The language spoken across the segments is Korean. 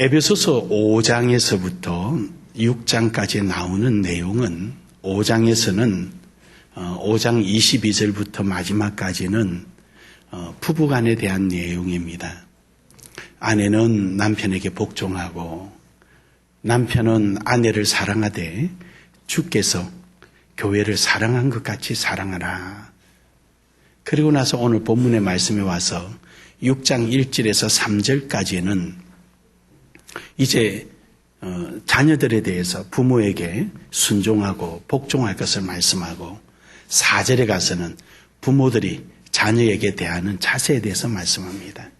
에베소서 5장에서부터 6장까지 나오는 내용은 5장에서는 5장 22절부터 마지막까지는 부부간에 대한 내용입니다. 아내는 남편에게 복종하고 남편은 아내를 사랑하되 주께서 교회를 사랑한 것 같이 사랑하라. 그리고 나서 오늘 본문의 말씀에 와서 6장 1절에서 3절까지는 이제 자녀들에 대해서 부모에게 순종하고 복종할 것을 말씀하고 4절에 가서는 부모들이 자녀에게 대하는 자세에 대해서 말씀합니다.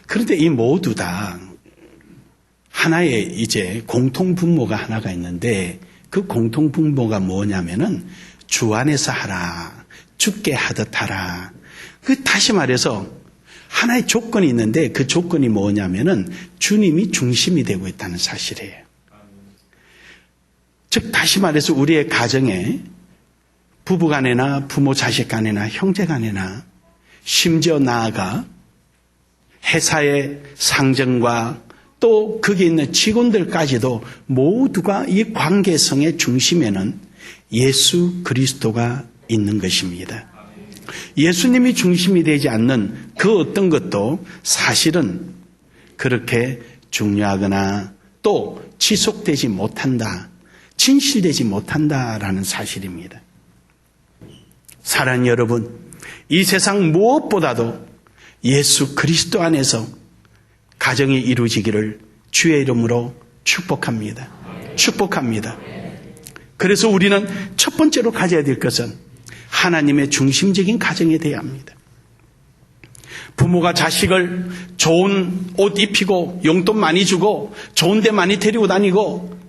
그런데 이 모두 다 하나의 이제 공통 분모가 하나가 있는데 그 공통 분모가 뭐냐면은 주 안에서 하라, 주께 하듯 하라. 그 다시 말해서 하나의 조건이 있는데 그 조건이 뭐냐면은 주님이 중심이 되고 있다는 사실이에요. 즉 다시 말해서 우리의 가정에 부부간에나 부모 자식간에나 형제간에나 심지어 나아가 회사의 상정과 또 거기에 있는 직원들까지도 모두가 이 관계성의 중심에는 예수 그리스도가 있는 것입니다. 예수님이 중심이 되지 않는 그 어떤 것도 사실은 그렇게 중요하거나 또 지속되지 못한다, 진실되지 못한다라는 사실입니다. 사랑하는 여러분, 이 세상 무엇보다도 예수 그리스도 안에서 가정이 이루어지기를 주의 이름으로 축복합니다. 축복합니다. 그래서 우리는 첫 번째로 가져야 될 것은 하나님의 중심적인 가정에 대해야 합니다. 부모가 자식을 좋은 옷 입히고 용돈 많이 주고 좋은 데 많이 데리고 다니고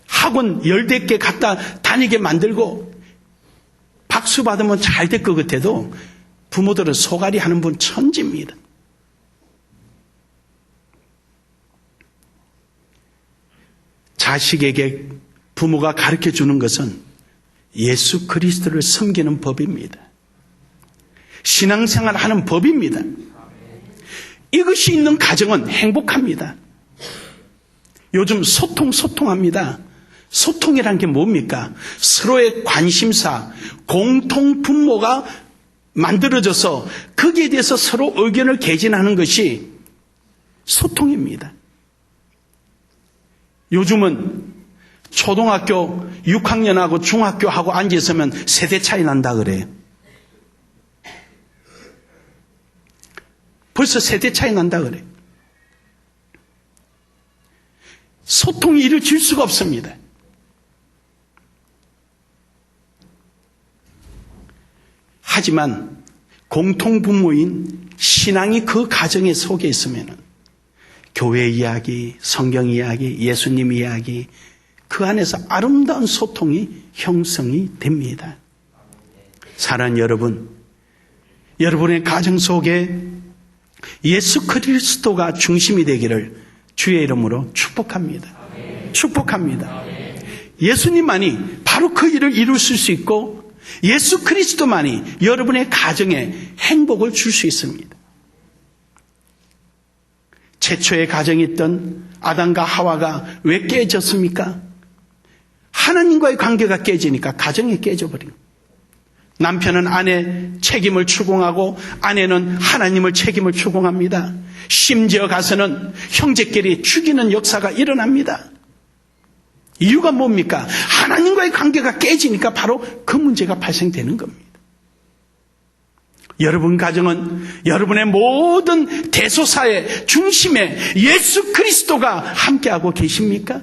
학원 10개 갖다 다니게 만들고 박수 받으면 잘 될 것 같아도 부모들은 소갈이 하는 분 천지입니다. 자식에게 부모가 가르쳐 주는 것은 예수 그리스도를 섬기는 법입니다. 신앙생활 하는 법입니다. 이것이 있는 가정은 행복합니다. 요즘 소통합니다. 소통이란 게 뭡니까? 서로의 관심사, 공통 분모가 만들어져서 거기에 대해서 서로 의견을 개진하는 것이 소통입니다. 요즘은 초등학교 6학년하고 중학교하고 앉아있으면 세대 차이 난다 그래요. 벌써 세대 차이 난다 그래요. 소통이 이루어질 수가 없습니다. 하지만 공통분모인 신앙이 그 가정에 속에 있으면 교회 이야기, 성경 이야기, 예수님 이야기 그 안에서 아름다운 소통이 형성이 됩니다. 사랑하는 여러분, 여러분의 가정 속에 예수 그리스도가 중심이 되기를 주의 이름으로 축복합니다. 축복합니다. 예수님만이 바로 그 일을 이루실 수 있고 예수 그리스도만이 여러분의 가정에 행복을 줄 수 있습니다. 최초의 가정이 있던 아담과 하와가 왜 깨졌습니까? 하나님과의 관계가 깨지니까 가정이 깨져버린 거예요. 남편은 아내 책임을 추궁하고 아내는 하나님을 책임을 추궁합니다. 심지어 가서는 형제끼리 죽이는 역사가 일어납니다. 이유가 뭡니까? 하나님과의 관계가 깨지니까 바로 그 문제가 발생되는 겁니다. 여러분 가정은 여러분의 모든 대소사의 중심에 예수 그리스도가 함께하고 계십니까?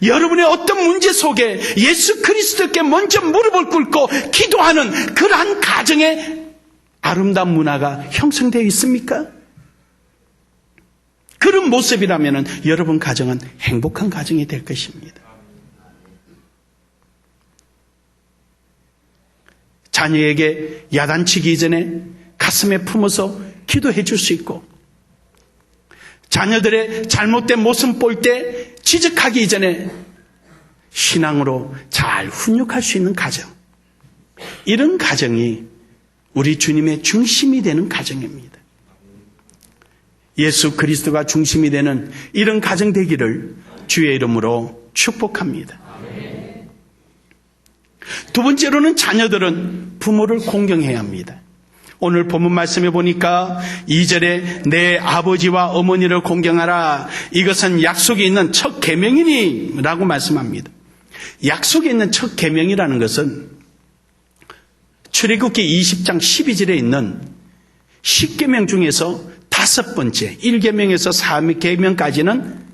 여러분의 어떤 문제 속에 예수 그리스도께 먼저 무릎을 꿇고 기도하는 그러한 가정에 아름다운 문화가 형성되어 있습니까? 그런 모습이라면 여러분 가정은 행복한 가정이 될 것입니다. 자녀에게 야단치기 전에 가슴에 품어서 기도해 줄 수 있고 자녀들의 잘못된 모습 볼 때 지적하기 이전에 신앙으로 잘 훈육할 수 있는 가정, 이런 가정이 우리 주님의 중심이 되는 가정입니다. 예수 그리스도가 중심이 되는 이런 가정 되기를 주의 이름으로 축복합니다. 두 번째로는 자녀들은 부모를 공경해야 합니다. 오늘 본문 말씀에 보니까 2절에 내 아버지와 어머니를 공경하라. 이것은 약속이 있는 첫 계명이니 라고 말씀합니다. 약속이 있는 첫 계명이라는 것은 출애굽기 20장 12절에 있는 10계명 중에서 5번째 1계명에서 4계명까지는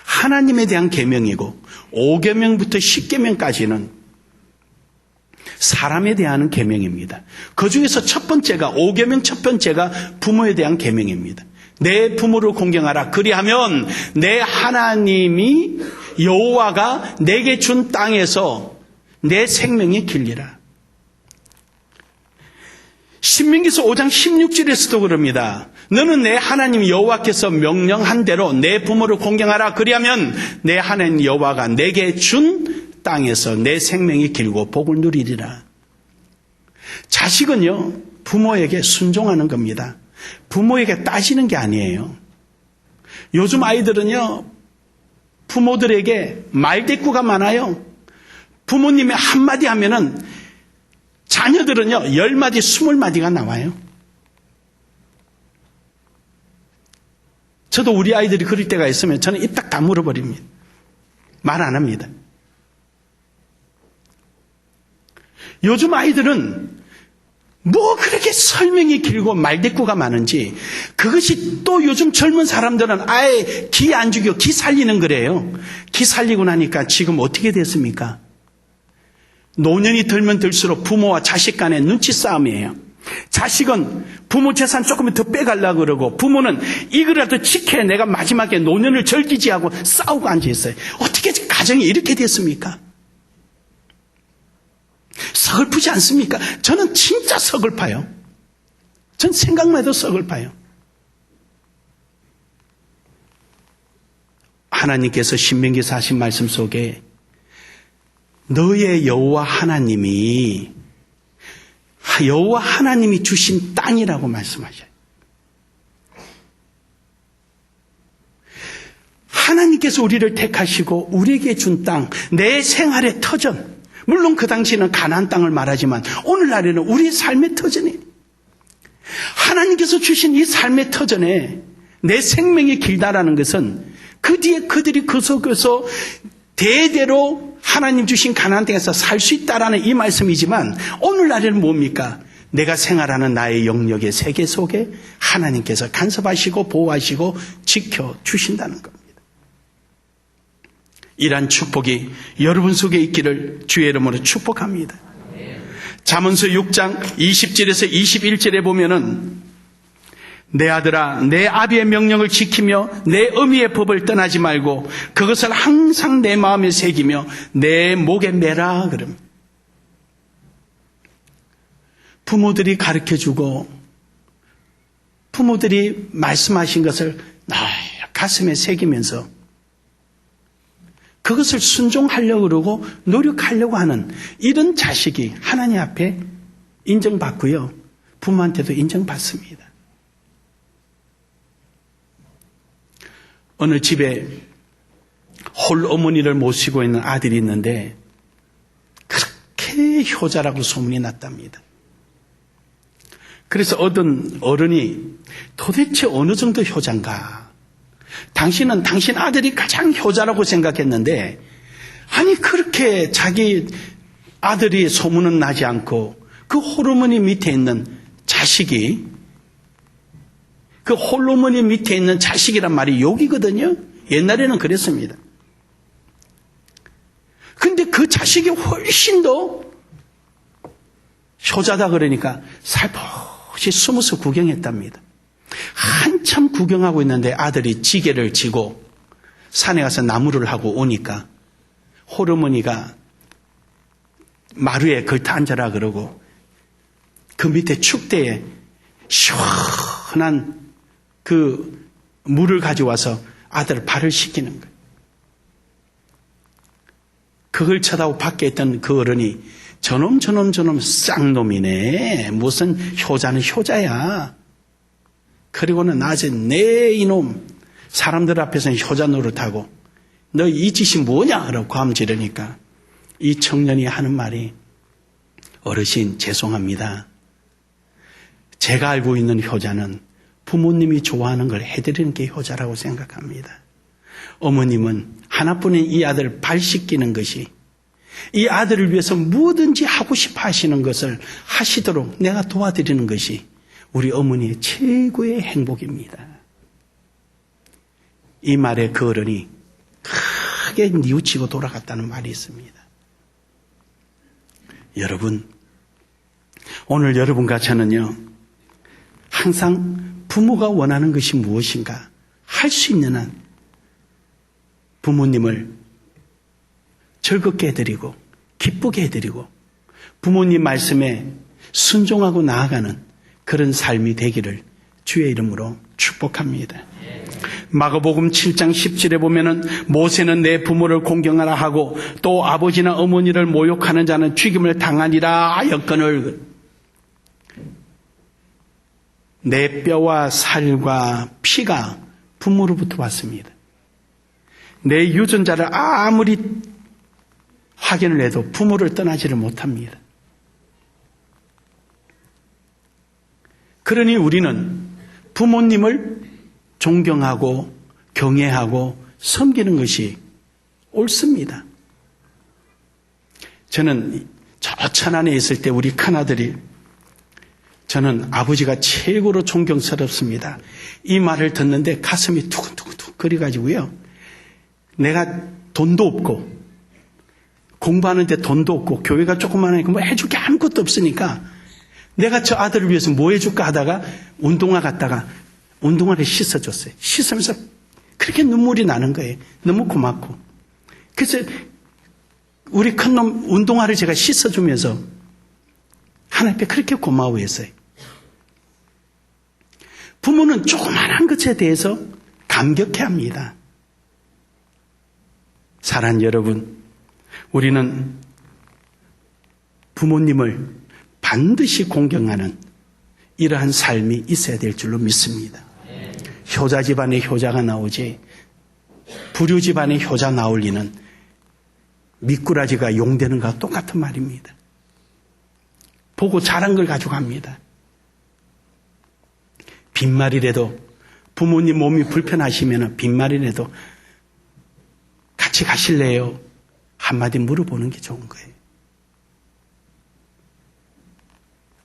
하나님에 대한 계명이고 5계명부터 10계명까지는 사람에 대한 계명입니다. 그 중에서 첫 번째가 5계명 첫 번째가 부모에 대한 계명입니다. 내 부모를 공경하라. 그리하면 내 하나님이 여호와가 내게 준 땅에서 내 생명이 길리라. 신명기서 5장 16절에서도 그럽니다. 너는 내 하나님 여호와께서 명령한 대로 내 부모를 공경하라. 그리하면 내 하나님 여호와가 내게 준 땅에서 내 생명이 길고 복을 누리리라. 자식은요, 부모에게 순종하는 겁니다. 부모에게 따지는 게 아니에요. 요즘 아이들은요, 부모들에게 말대꾸가 많아요. 부모님이 한마디 하면은 자녀들은요, 10마디, 20마디가 나와요. 저도 우리 아이들이 그럴 때가 있으면 저는 입 딱 다물어버립니다. 말 안 합니다. 요즘 아이들은 뭐 그렇게 설명이 길고 말대꾸가 많은지 그것이 또 요즘 젊은 사람들은 아예 기 안 죽여 기 살리는 거래요. 기 살리고 나니까 지금 어떻게 됐습니까? 노년이 들면 들수록 부모와 자식 간의 눈치 싸움이에요. 자식은 부모 재산 조금 더 빼가려고 그러고 부모는 이거라도 지켜야 내가 마지막에 노년을 절기지하고 싸우고 앉아있어요. 어떻게 가정이 이렇게 됐습니까? 서글프지 않습니까? 저는 진짜 서글파요. 전 생각만 해도 서글파요. 하나님께서 신명기에서 하신 말씀 속에 너의 여호와 하나님이 주신 땅이라고 말씀하셔요. 하나님께서 우리를 택하시고 우리에게 준 땅, 내 생활의 터전, 물론 그 당시에는 가나안 땅을 말하지만 오늘날에는 우리의 삶의 터전이에요. 하나님께서 주신 이 삶의 터전에 내 생명이 길다라는 것은 그 뒤에 그들이 그 속에서 대대로 하나님 주신 가나안 땅에서 살 수 있다라는 이 말씀이지만 오늘날에는 뭡니까? 내가 생활하는 나의 영역의 세계 속에 하나님께서 간섭하시고 보호하시고 지켜주신다는 겁니다. 이러한 축복이 여러분 속에 있기를 주의 이름으로 축복합니다. 잠언서 6장 20절에서 21절에 보면은 내 아들아 내 아비의 명령을 지키며 내 어미의 법을 떠나지 말고 그것을 항상 내 마음에 새기며 내 목에 매라 그럽니다. 부모들이 가르쳐주고 부모들이 말씀하신 것을 가슴에 새기면서 그것을 순종하려고 그러고 노력하려고 하는 이런 자식이 하나님 앞에 인정받고요. 부모한테도 인정받습니다. 어느 집에 홀 어머니를 모시고 있는 아들이 있는데 그렇게 효자라고 소문이 났답니다. 그래서 어떤 어른이 도대체 어느 정도 효자인가? 당신은 당신 아들이 가장 효자라고 생각했는데 아니 그렇게 자기 아들이 소문은 나지 않고 그 홀어머니 밑에 있는 자식이 그 홀어머니 밑에 있는 자식이란 말이 욕이거든요. 옛날에는 그랬습니다. 근데 그 자식이 훨씬 더 효자다 그러니까 살포시 숨어서 구경했답니다. 한참 구경하고 있는데 아들이 지게를 지고 산에 가서 나무를 하고 오니까 홀어머니가 마루에 걸터 앉아라 그러고 그 밑에 축대에 시원한 그 물을 가져와서 아들 발을 씻기는 거예요. 그걸 쳐다보고 밖에 있던 그 어른이 저놈 쌍놈이네. 무슨 효자는 효자야. 그리고는 낮에 내 이놈 사람들 앞에서는 효자 노릇하고 너 이 짓이 뭐냐 라고 고함 지르니까 이 청년이 하는 말이 어르신 죄송합니다. 제가 알고 있는 효자는 부모님이 좋아하는 걸 해드리는 게 효자라고 생각합니다. 어머님은 하나뿐인 이 아들을 발 씻기는 것이 이 아들을 위해서 뭐든지 하고 싶어 하시는 것을 하시도록 내가 도와드리는 것이 우리 어머니의 최고의 행복입니다. 이 말에 그 어른이 크게 뉘우치고 돌아갔다는 말이 있습니다. 여러분, 오늘 여러분과 저는요, 항상 부모가 원하는 것이 무엇인가 할 수 있는 한 부모님을 즐겁게 해드리고 기쁘게 해드리고 부모님 말씀에 순종하고 나아가는 그런 삶이 되기를 주의 이름으로 축복합니다. 마가복음 7장 17에 보면은 모세는 내 부모를 공경하라 하고 또 아버지나 어머니를 모욕하는 자는 죽임을 당하리라 하였거늘 내 뼈와 살과 피가 부모로부터 왔습니다. 내 유전자를 아무리 확인을 해도 부모를 떠나지를 못합니다. 그러니 우리는 부모님을 존경하고 경애하고 섬기는 것이 옳습니다. 저는 저 천안에 있을 때 우리 큰아들이 저는 아버지가 최고로 존경스럽습니다. 이 말을 듣는데 가슴이 두근두근 거려가지고요. 내가 돈도 없고 공부하는데 돈도 없고 교회가 조그마하니까 뭐 해줄 게 아무것도 없으니까 내가 저 아들을 위해서 뭐 해줄까 하다가 운동화 갔다가 운동화를 씻어줬어요. 씻으면서 그렇게 눈물이 나는 거예요. 너무 고맙고. 그래서 우리 큰놈 운동화를 제가 씻어주면서 하나님께 그렇게 고마워했어요. 부모는 조그만한 것에 대해서 감격해합니다. 사랑하는 여러분, 우리는 부모님을 반드시 공경하는 이러한 삶이 있어야 될 줄로 믿습니다. 효자 집안에 효자가 나오지 불효 집안에 효자 나올 리는 미꾸라지가 용되는 것과 똑같은 말입니다. 보고 자란 걸 가지고 합니다. 빈말이라도 부모님 몸이 불편하시면 빈말이라도 같이 가실래요? 한마디 물어보는 게 좋은 거예요.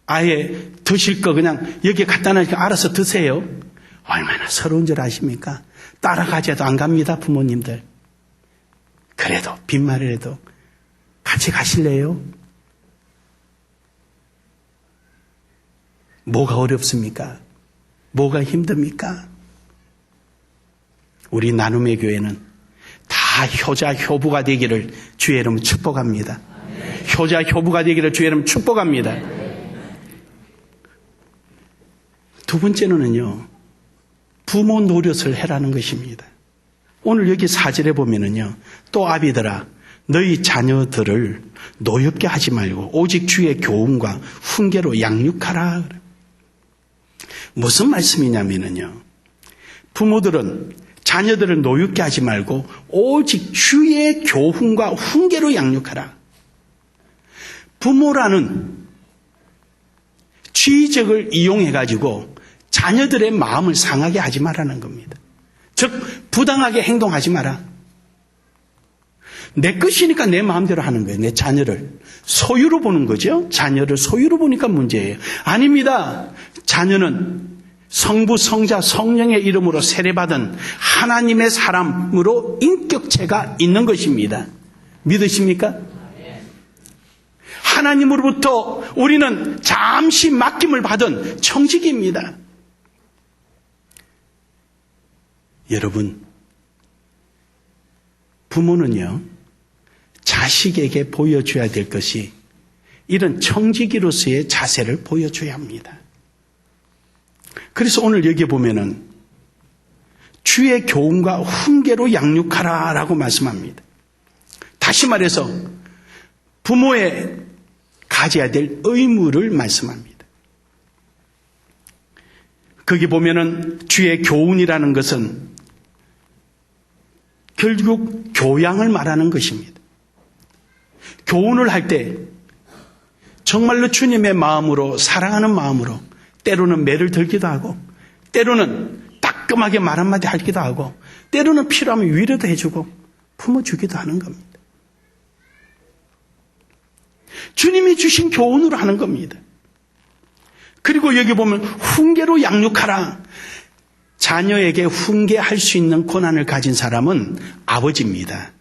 아예 드실 거 그냥 여기에 갖다 놔니까 알아서 드세요. 얼마나 서러운 줄 아십니까? 따라가지도 안 갑니다, 부모님들. 그래도 빈말이라도 같이 가실래요? 뭐가 어렵습니까? 뭐가 힘듭니까? 우리 나눔의 교회는 다 효자 효부가 되기를 주의 이름으로 축복합니다. 효자 효부가 되기를 주의 이름으로 축복합니다. 두 번째는요, 부모 노릇을 해라는 것입니다. 오늘 여기 4절에 보면은요, 또 아비들아 너희 자녀들을 노엽게 하지 말고 오직 주의 교훈과 훈계로 양육하라. 무슨 말씀이냐면요, 부모들은 자녀들을 노엽게 하지 말고 오직 주의 교훈과 훈계로 양육하라. 부모라는 취적을 이용해가지고 자녀들의 마음을 상하게 하지 말라는 겁니다. 즉 부당하게 행동하지 마라. 내 것이니까 내 마음대로 하는 거예요. 내 자녀를 소유로 보는 거죠. 자녀를 소유로 보니까 문제예요. 아닙니다. 자녀는 성부, 성자, 성령의 이름으로 세례받은 하나님의 사람으로 인격체가 있는 것입니다. 믿으십니까? 하나님으로부터 우리는 잠시 맡김을 받은 청직입니다. 여러분, 부모는요, 자식에게 보여줘야 될 것이 이런 청지기로서의 자세를 보여줘야 합니다. 그래서 오늘 여기 보면은 주의 교훈과 훈계로 양육하라 라고 말씀합니다. 다시 말해서 부모의 가져야 될 의무를 말씀합니다. 거기 보면은 주의 교훈이라는 것은 결국 교양을 말하는 것입니다. 교훈을 할 때 정말로 주님의 마음으로, 사랑하는 마음으로, 때로는 매를 들기도 하고, 때로는 따끔하게 말 한마디 하기도 하고, 때로는 필요하면 위로도 해주고 품어주기도 하는 겁니다. 주님이 주신 교훈으로 하는 겁니다. 그리고 여기 보면 훈계로 양육하라. 자녀에게 훈계할 수 있는 권한을 가진 사람은 아버지입니다.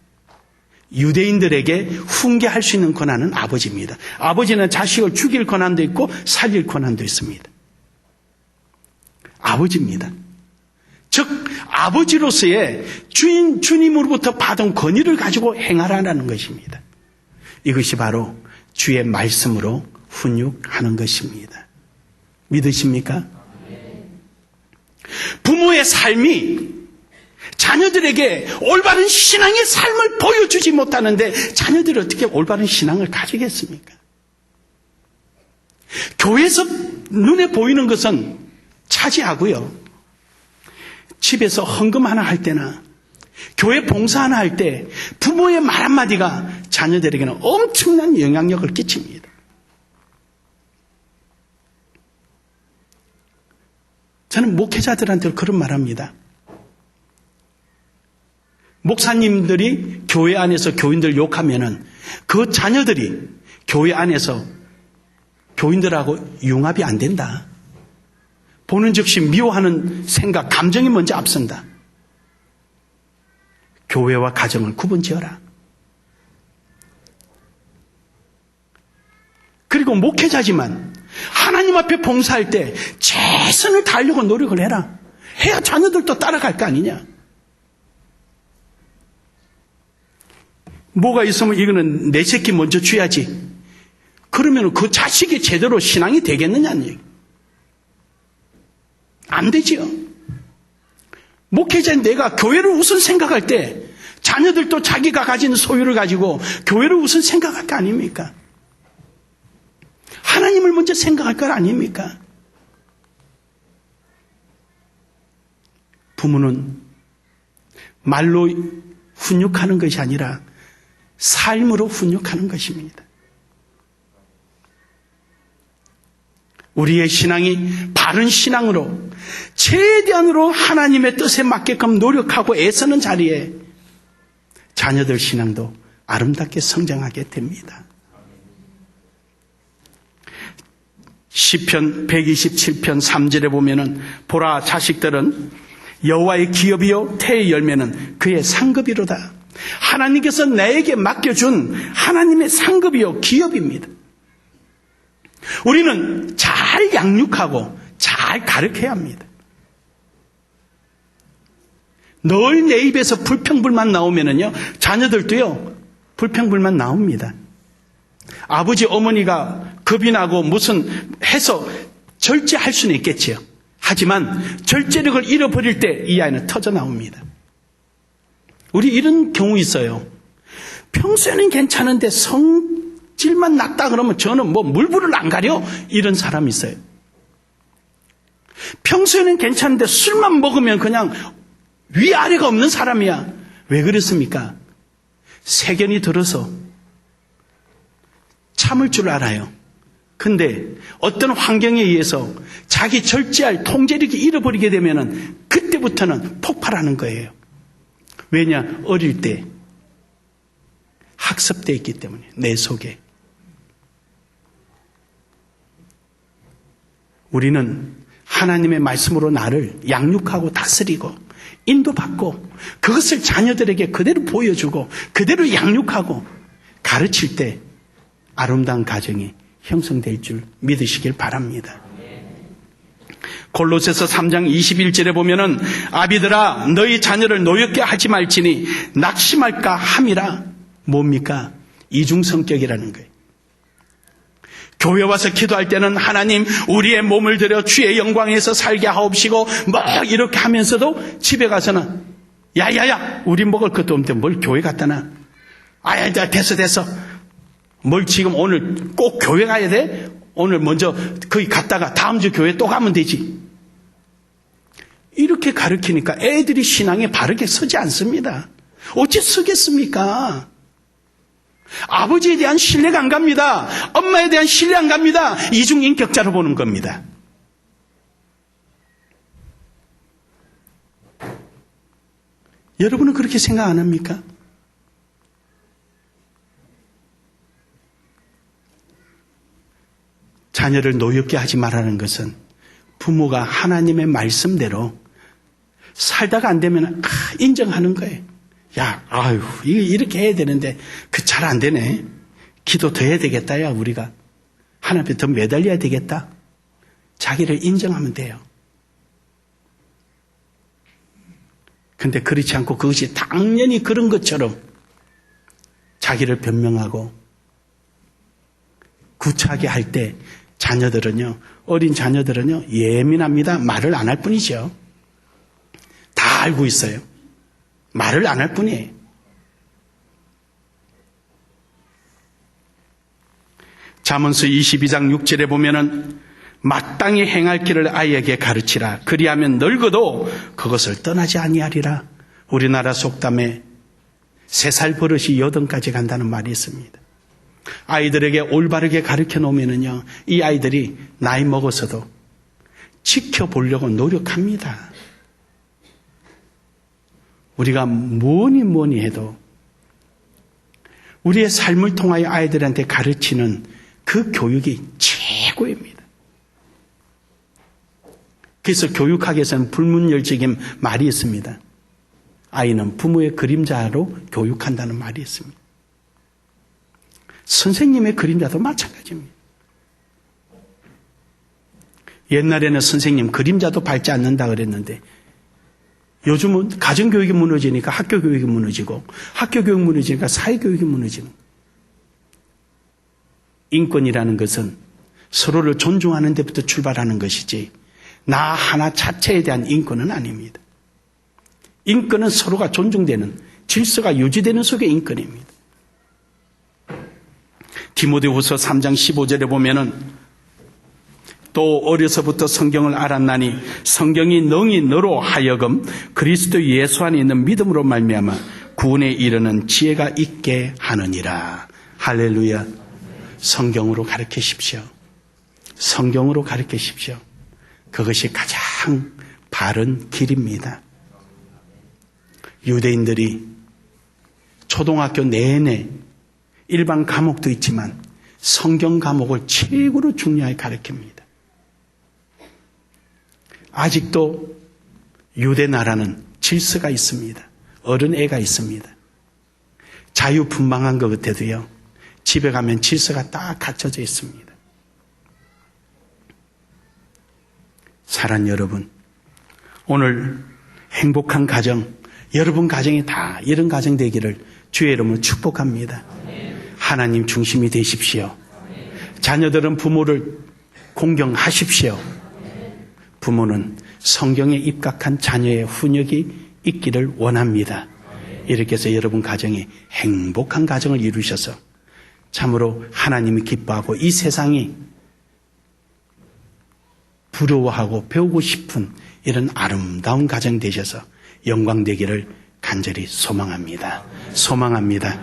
유대인들에게 훈계할 수 있는 권한은 아버지입니다. 아버지는 자식을 죽일 권한도 있고 살릴 권한도 있습니다. 아버지입니다. 즉 아버지로서의 주님으로부터 받은 권위를 가지고 행하라는 것입니다. 이것이 바로 주의 말씀으로 훈육하는 것입니다. 믿으십니까? 부모의 삶이 자녀들에게 올바른 신앙의 삶을 보여주지 못하는데 자녀들이 어떻게 올바른 신앙을 가지겠습니까? 교회에서 눈에 보이는 것은 차지하고요. 집에서 헌금 하나 할 때나 교회 봉사 하나 할 때 부모의 말 한마디가 자녀들에게는 엄청난 영향력을 끼칩니다. 저는 목회자들한테 그런 말합니다. 목사님들이 교회 안에서 교인들 욕하면은 그 자녀들이 교회 안에서 교인들하고 융합이 안 된다. 보는 즉시 미워하는 생각, 감정이 먼저 앞선다. 교회와 가정을 구분지어라. 그리고 목회자지만 하나님 앞에 봉사할 때 최선을 다하려고 노력을 해라. 해야 자녀들도 따라갈 거 아니냐. 뭐가 있으면 이거는 내 새끼 먼저 줘야지. 그러면 그 자식이 제대로 신앙이 되겠느냐는 얘기. 안 되지요. 목회자인 내가 교회를 우선 생각할 때 자녀들도 자기가 가진 소유를 가지고 교회를 우선 생각할 거 아닙니까? 하나님을 먼저 생각할 것 아닙니까? 부모는 말로 훈육하는 것이 아니라 삶으로 훈육하는 것입니다. 우리의 신앙이 바른 신앙으로 최대한으로 하나님의 뜻에 맞게끔 노력하고 애쓰는 자리에 자녀들 신앙도 아름답게 성장하게 됩니다. 시편 127편 3절에 보면은 보라 자식들은 여호와의 기업이요 태의 열매는 그의 상급이로다. 하나님께서 나에게 맡겨준 하나님의 상급이요 기업입니다. 우리는 잘 양육하고 잘 가르쳐야 합니다. 늘 내 입에서 불평불만 나오면은요 자녀들도요 불평불만 나옵니다. 아버지 어머니가 겁이 나고 무슨 해서 절제할 수는 있겠지요. 하지만 절제력을 잃어버릴 때 이 아이는 터져 나옵니다. 우리 이런 경우 있어요. 평소에는 괜찮은데 성질만 났다 그러면 저는 뭐 물불을 안 가려 이런 사람이 있어요. 평소에는 괜찮은데 술만 먹으면 그냥 위아래가 없는 사람이야. 왜 그렇습니까? 세견이 들어서 참을 줄 알아요. 근데 어떤 환경에 의해서 자기 절제할 통제력이 잃어버리게 되면은 그때부터는 폭발하는 거예요. 왜냐? 어릴 때 학습되어 있기 때문에 내 속에. 우리는 하나님의 말씀으로 나를 양육하고 다스리고 인도받고 그것을 자녀들에게 그대로 보여주고 그대로 양육하고 가르칠 때 아름다운 가정이 형성될 줄 믿으시길 바랍니다. 골로새서 3장 21절에 보면은 아비들아 너희 자녀를 노엽게 하지 말지니 낙심할까 함이라. 뭡니까? 이중성격이라는 거예요. 교회 와서 기도할 때는 하나님 우리의 몸을 들여 주의 영광에서 살게 하옵시고 뭐 이렇게 하면서도 집에 가서는 야야야 우리 먹을 것도 없는데 뭘 교회 갔다 나. 아야 됐어 뭘 지금 오늘 꼭 교회 가야 돼? 오늘 먼저 거기 갔다가 다음 주 교회 또 가면 되지. 이렇게 가르치니까 애들이 신앙에 바르게 서지 않습니다. 어찌 서겠습니까? 아버지에 대한 신뢰가 안 갑니다. 엄마에 대한 신뢰 안 갑니다. 이중인격자로 보는 겁니다. 여러분은 그렇게 생각 안 합니까? 자녀를 노엽게 하지 말라는 것은 부모가 하나님의 말씀대로 살다가 안 되면 인정하는 거예요. 야, 아유, 이렇게 해야 되는데 그 잘 안 되네. 기도 더 해야 되겠다. 야, 우리가 하나님 앞에 더 매달려야 되겠다. 자기를 인정하면 돼요. 근데 그렇지 않고 그것이 당연히 그런 것처럼 자기를 변명하고 구차하게 할 때 자녀들은요, 어린 자녀들은요, 예민합니다. 말을 안 할 뿐이죠. 다 알고 있어요. 말을 안 할 뿐이에요. 잠언서 22장 6절에 보면은 마땅히 행할 길을 아이에게 가르치라. 그리하면 늙어도 그것을 떠나지 아니하리라. 우리나라 속담에 3살 버릇이 8까지 간다는 말이 있습니다. 아이들에게 올바르게 가르쳐 놓으면은요, 이 아이들이 나이 먹어서도 지켜보려고 노력합니다. 우리가 뭐니 해도 우리의 삶을 통하여 아이들한테 가르치는 그 교육이 최고입니다. 그래서 교육학에서는 불문율적인 말이 있습니다. 아이는 부모의 그림자로 교육한다는 말이 있습니다. 선생님의 그림자도 마찬가지입니다. 옛날에는 선생님 그림자도 밟지 않는다 그랬는데 요즘은 가정교육이 무너지니까 학교교육이 무너지고 학교교육 무너지니까 사회교육이 무너지는. 인권이라는 것은 서로를 존중하는 데부터 출발하는 것이지 나 하나 자체에 대한 인권은 아닙니다. 인권은 서로가 존중되는 질서가 유지되는 속의 인권입니다. 디모데후서 3장 15절에 보면은 또 어려서부터 성경을 알았나니 성경이 능히 너로 하여금 그리스도 예수 안에 있는 믿음으로 말미암아 구원에 이르는 지혜가 있게 하느니라. 할렐루야. 성경으로 가르치십시오. 성경으로 가르치십시오. 그것이 가장 바른 길입니다. 유대인들이 초등학교 내내 일반 과목도 있지만 성경 과목을 최고로 중요하게 가르칩니다. 아직도 유대 나라는 질서가 있습니다. 어른애가 있습니다. 자유분방한 것 같아도요, 집에 가면 질서가 딱 갖춰져 있습니다. 사랑 여러분, 오늘 행복한 가정, 여러분 가정이 다 이런 가정 되기를 주의 이름으로 축복합니다. 하나님 중심이 되십시오. 자녀들은 부모를 공경하십시오. 부모는 성경에 입각한 자녀의 훈육이 있기를 원합니다. 이렇게 해서 여러분 가정이 행복한 가정을 이루셔서 참으로 하나님이 기뻐하고 이 세상이 부러워하고 배우고 싶은 이런 아름다운 가정 되셔서 영광되기를 간절히 소망합니다. 소망합니다.